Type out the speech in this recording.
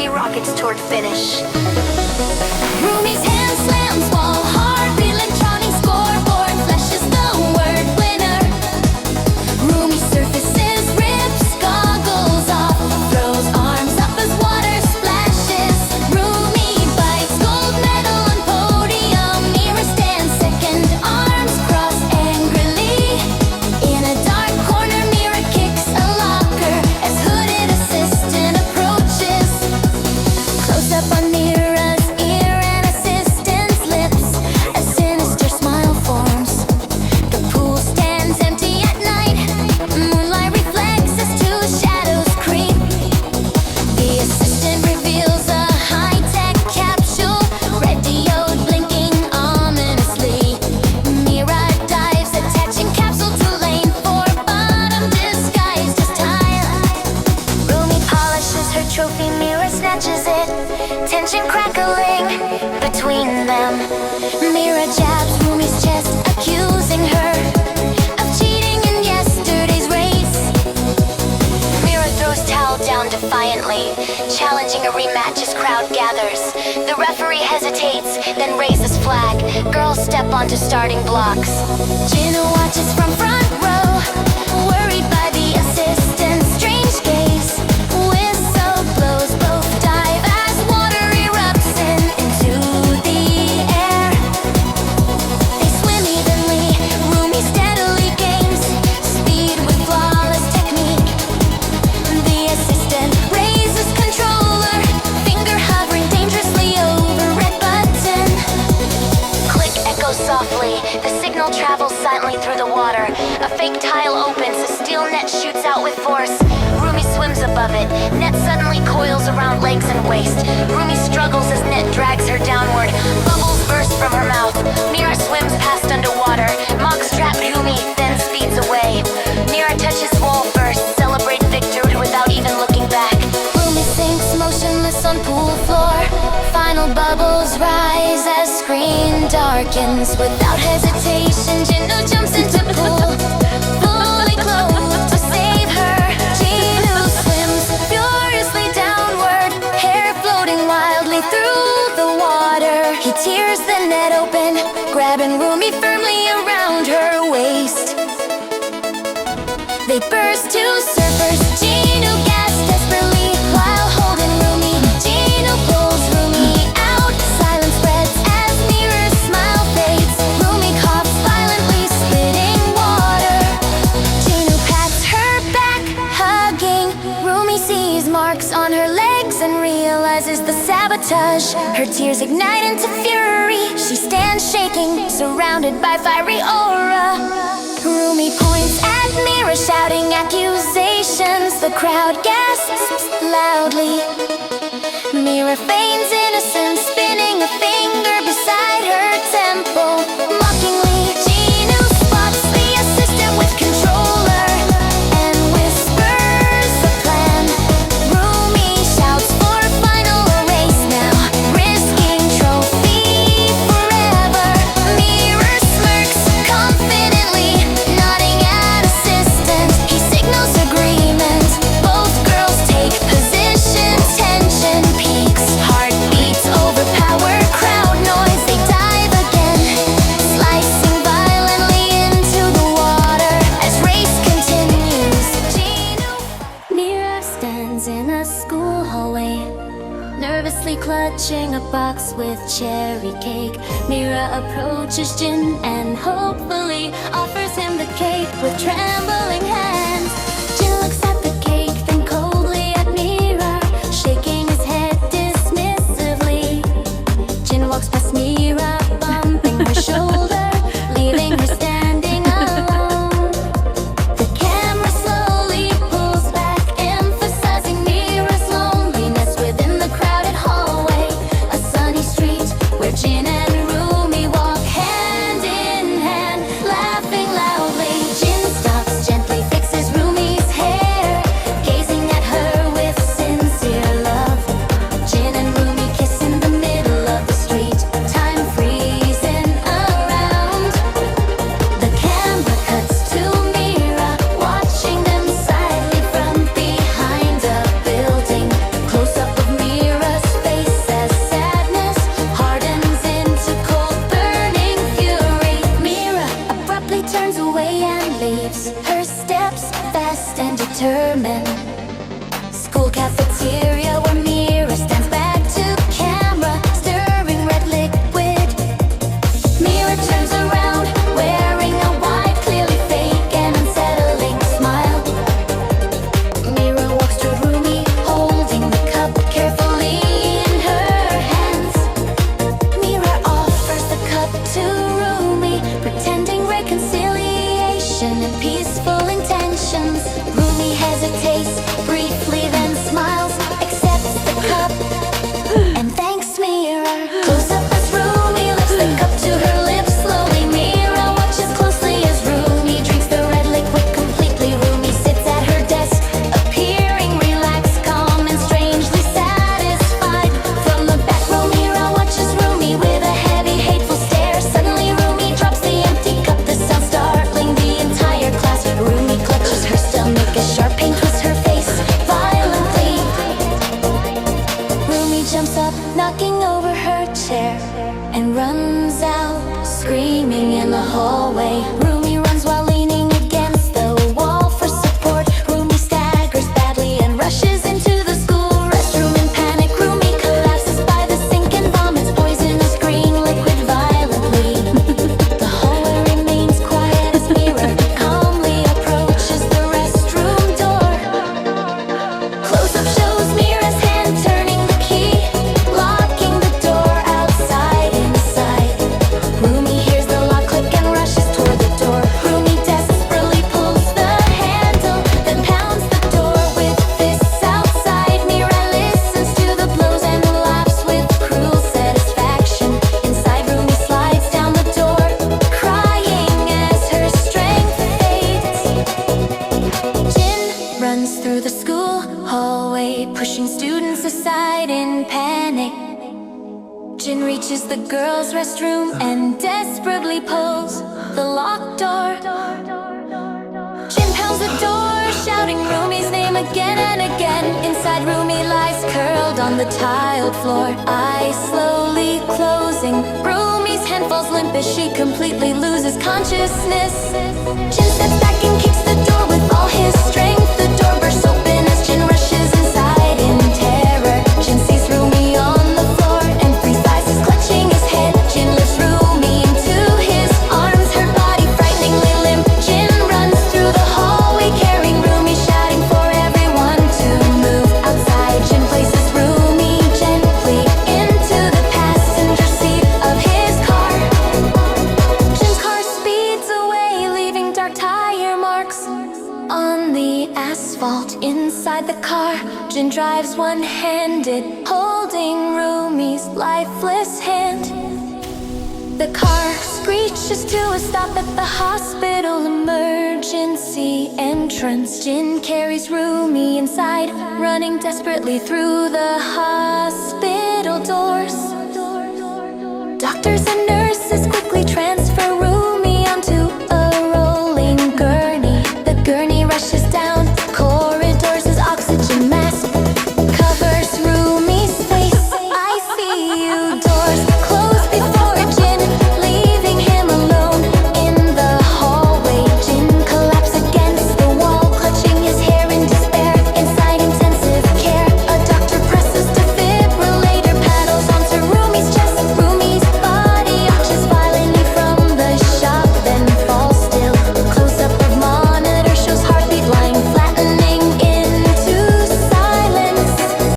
Rumi rockets toward finish. Rumi's hand slams wall hard, the electronic scoreboard flashes the word winner. Rumi surfaces, rips goggles off, throws arms up as water splashes. Rumi bites gold medal on podium. Mira stands second, arms crossed angrily. In a dark corner, Mira kicks a locker as hooded assistant approaches. Close up on Mira's ear and assistant's lips. A sinister smile forms. The pool stands empty at night. Moonlight reflects as two shadows creep. The assistant reveals a high-tech capsule, red diode blinking ominously. Mira dives, attaching capsule to lane 4, bottom disguised as tile. Rumi polishes her trophy, Mira snatches it, tension crackling between them. Mira jabs Rumi's chest, accusing her of cheating in yesterday's race. Mira throws towel down defiantly, challenging a rematch as crowd gathers. The referee hesitates, then raises flag. Girls step onto starting blocks. Gina watches from front row, worried by the assistant's strange gaze. Whistle blows, both dive as water erupts into the air. They swim evenly, Rumi steadily gains speed with flawless technique. The assistant raises controller, finger hovering dangerously over red button. Click echoes softly, the signal travels silently through the water. A fake tile opens, a steel net shoots out with force. Rumi swims above it, net suddenly coils around legs and waist. Rumi struggles as net drags her downward. Bubbles burst from her mouth. Mira swims past underwater. Mock strap Rumi, then speeds away. Mira touches wall first, celebrate victory without even looking back. Rumi sinks motionless on pool floor. Final bubbles rise as screen darkens. Without hesitation, Jinnu jumps into pool, fully clothed to save her. Jinnu swims furiously downward, hair floating wildly through the water. He tears the net open, grabbing Rumi firmly around her waist. They burst to surfers. Jinnu gasps desperately while holding Rumi. Jinnu pulls Rumi out. Silence spreads as Mira's smile fades. Rumi coughs violently, spitting water. Jinnu pats her back, hugging. Rumi sees marks on her legs and realizes the sabotage. Her tears ignite into fury. She stands shaking, surrounded by fiery aura. Rumi points at Mira, shouting accusations. The crowd gasps loudly. Mira feigns innocence, spinning a finger beside her temple. Mockingly, Jinnu spots the assistant with controller and whispers a plan. Rumi shouts for a final race now, risking trophy forever. Mira smirks confidently, nodding at assistant. He signals agreement. Both girls take position, tension peaks. Heartbeats overpower crowd noise. They dive again, slicing violently into the water as race continues. Mira stands in a school hallway, nervously clutching a box with cherry cake. Mira approaches Jin and hopefully offers him the cake with trembling hands. Jin looks at the cake, then coldly at Mira, shaking his head dismissively. Jin walks past Mira, bumping her shoulder, leaving her standing alone. The camera slowly pulls back, emphasizing Mira's loneliness within the crowded hallway. A sunny street where Jin and Rumi walk hand in hand, laughing loudly. Jin stops gently, jumps up, knocking over her chair, and runs out, screaming in the hallway. Rumi runs while leaning against the wall for support. Rumi staggers badly and rushes into the school restroom in panic. Rumi collapses by the sink and vomits poisonous green liquid violently. The hallway remains quiet as Mira calmly approaches the restroom door. Close-up shows Mira's hand turning the key, locking the door outside inside. Rumi hears the lock click and rushes toward the door. Rumi desperately pulls the handle, then pounds the door with fists outside. Mira listens to the blows and laughs with cruel satisfaction. Inside, Rumi slides down the door, crying as her strength fades. Jin runs through the school hallway, pushing students aside in panic. Jin reaches the girls' restroom and desperately pulls the locked door. Jin pounds the door, shouting Rumi's name again and again. Inside, Rumi lies curled on the tiled floor, eyes slowly closing. Rumi's hand falls limp as she completely loses consciousness. Jin steps back and kicks the door with all his strength. The door bursts open as Jin rushes inside in terror. Jin sees Rumi on the floor and frees eyes is clutching his head. Jin lifts Rumi into his arms, her body frighteningly limp. Jin runs through the hallway carrying Rumi, shouting for everyone to move outside. Jin places Rumi gently into the passenger seat of his car. Jin's car speeds away, leaving dark tire marks on the asphalt inside the car. Jin drives one-handed, holding Rumi's lifeless hand. The car screeches to a stop at the hospital emergency entrance. Jin carries Rumi inside, running desperately through the hospital doors. Doctors and nurses quickly transport